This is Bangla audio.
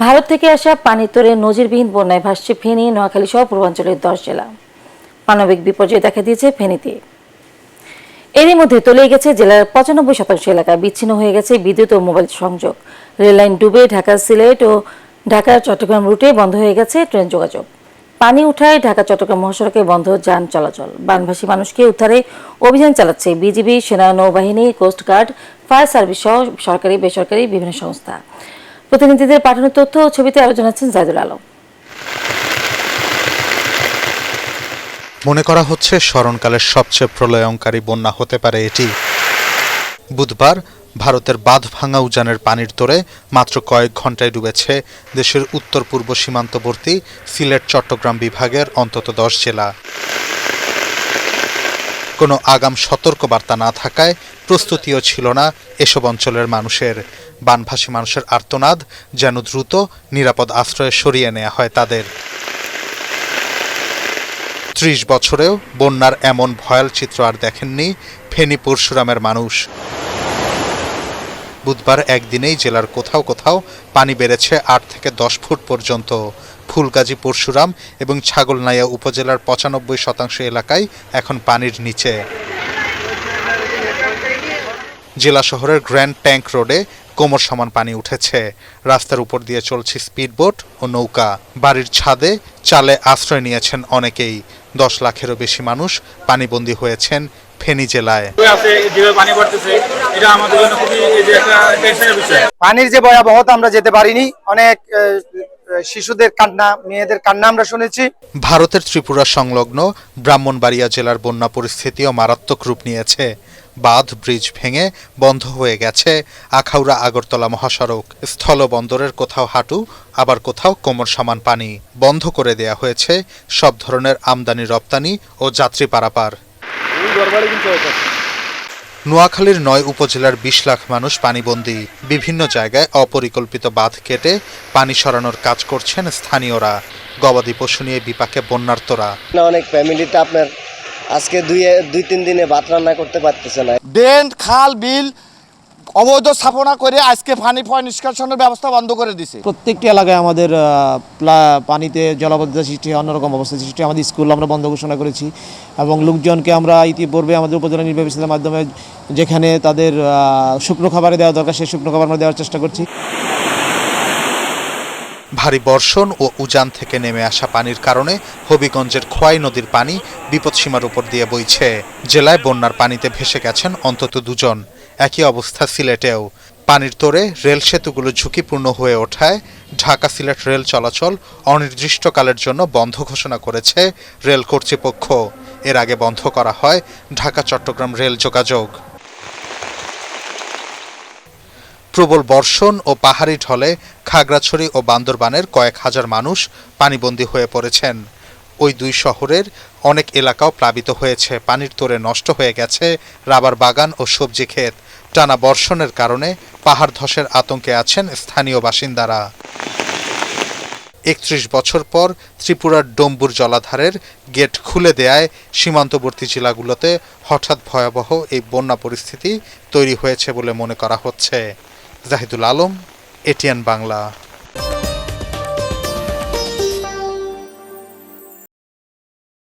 ভারত থেকে আসা পানি তোড়ে নজিরবিহীন বন্যায় ভাসছে ফেনী, নোয়াখালী সহ পূর্বাঞ্চলের 10 জেলা। মানবিক বিপর্যয় দেখা দিয়েছে ফেনীতে। এরই মধ্যে তলিয়ে গেছে জেলার 95% এলাকা, বিচ্ছিন্ন হয়ে গেছে বিদ্যুৎ ও মোবাইল সংযোগ। রেললাইন ডুবে ঢাকা সিলেট ও ঢাকা চট্টগ্রাম রুটে বন্ধ হয়ে গেছে ট্রেন যোগাযোগ। পানি উঠায় ঢাকা চট্টগ্রাম মহাসড়কে বন্ধ যান চলাচল। বানভাসী মানুষকে উদ্ধারে অভিযান চালাচ্ছে বিজিবি, সেনা, নৌবাহিনী, কোস্টগার্ড, ফায়ার সার্ভিস সহ সরকারি বেসরকারি বিভিন্ন সংস্থা। প্রতিনিধিদের পাঠানো তথ্য ও ছবিতে আরো জানাচ্ছেন জাহিদুল আলম। মনে করা হচ্ছে স্মরণকালের সবচেয়ে প্রলয়ঙ্কারী বন্যা হতে পারে এটি। বুধবার ভারতের বাঁধ ভাঙা উজানের পানির তোড়ে মাত্র কয়েক ঘন্টায় ডুবেছে দেশের উত্তর পূর্ব সীমান্তবর্তী সিলেট চট্টগ্রাম বিভাগের অন্তত 10 জেলা। কোনো আগাম সতর্কবার্তা না থাকায় প্রস্তুতিও ছিল না এসব অঞ্চলের মানুষের। বানভাসী মানুষের আর্তনাদ যেন দ্রুত নিরাপদ আশ্রয়ে সরিয়ে নেওয়া হয় তাদের। 30 বছরেও বন্যার এমন ভয়াল চিত্র আর দেখেননি ফেনী পরশুরামের মানুষ। বুধবার একদিনেই জেলার কোথাও কোথাও পানি বেড়েছে 8 থেকে 10 ফুট পর্যন্ত। ফুলগাজী, পরশুরাম এবং ছাগলনাইয়া উপজেলার 95% এলাকায় এখন পানির নিচে। জেলা শহরের গ্র্যান্ড ট্যাঙ্ক রোডে কোমর সমান পানি উঠেছে। রাস্তার উপর দিয়ে চলছে স্পিডবোট ও নৌকা। বাড়ির ছাদে চালে আশ্রয় নিয়েছেন অনেকেই। 10 লাখেরও বেশি মানুষ পানিবন্দী হয়েছেন ফেনী জেলায়। পানির যে ভয়াবহতা আমরা যেতে পারিনি, অনেক শিশুদের কান্না, মেয়েদের কান্না আমরা শুনেছি। ভারতের ত্রিপুরা সংলগ্ন ব্রাহ্মণবাড়িয়া জেলার বন্যা পরিস্থিতিও মারাত্মক রূপ নিয়েছে। বাঁধ ব্রিজ ভেঙে বন্ধ হয়ে গেছে আখাউড়া আগরতলা মহাসড়ক। স্থলবন্দরের কোথাও হাঁটু, আবার কোথাও কোমর সমান পানি। বন্ধ করে দেয়া হয়েছে সব ধরনের আমদানি রপ্তানি ও যাত্রী পারাপার। নোয়াখালীর 9 উপজেলার 20 লাখ মানুষ পানিবন্দী। বিভিন্ন জায়গায় অপরিকল্পিত বাঁধ কেটে পানি সরানোর কাজ করছেন স্থানীয়রা। গবাদি পশু নিয়ে বিপাকে বন্যার্তরা। অনেক ফ্যামিলিতে আপনার আজকে 2-3 দিনে ভাত রান্না করতে পারতেছে না। ড্রেন, খাল, বিল অবৈধ স্থাপনা করে আজকে পানি নিষ্কাশনের ব্যবস্থা বন্ধ করে দিছে। প্রত্যেকটি এলাকায় আমাদের পানিতে জলাবদ্ধতা সৃষ্টি, অন্যরকম অবস্থা সৃষ্টি। আমাদের স্কুল আমরা বন্ধ ঘোষণা করেছি এবং লোকজনকে আমরা ইতিপূর্বে আমাদের উপজেলা নির্বাহী অফিসের মাধ্যমে যেখানে তাদের শুকনো খাবারে দেওয়া দরকার সেই শুকনো খাবার আমরা দেওয়ার চেষ্টা করছি। ভারী বর্ষণ ও উজান থেকে নেমে আসা পানির কারণে হবিগঞ্জের খোয়াই নদীর পানি বিপদসীমার উপর দিয়ে বইছে। জেলায় বন্যার পানিতে ভেসে গেছেন অন্তত 2 জন। একই অবস্থা সিলেটেও। পানির তোড়ে রেল সেতুগুলো ঝুঁকিপূর্ণ হয়ে ওঠায় ঢাকা সিলেট রেল চলাচল অনির্দিষ্টকালের জন্য বন্ধ ঘোষণা করেছে রেল কর্তৃপক্ষ। এর আগে বন্ধ করা হয় ঢাকা চট্টগ্রাম রেল যোগাযোগ। প্রবল বর্ষণ ও পাহাড়ি ঢলে খাগড়াছড়ি ও বান্দরবানের কয়েক হাজার মানুষ পানিবন্দী হয়ে পড়েছেন। ওই 2 শহরের অনেক এলাকাও প্লাবিত হয়েছে। পানির তোড়ে নষ্ট হয়ে গেছে রাবার বাগান ও সবজি ক্ষেত। টানা বর্ষণের কারণে পাহাড় ধসের আতঙ্কে আছেন স্থানীয় বাসিন্দারা। 31 বছর পর ত্রিপুরার ডম্বুর জলাধারের গেট খুলে দেয়ায় সীমান্তবর্তী জেলাগুলোতে হঠাৎ ভয়াবহ এই বন্যা পরিস্থিতি তৈরি হয়েছে বলে মনে করা হচ্ছে। জাহিদুল আলম, এটিএন বাংলা।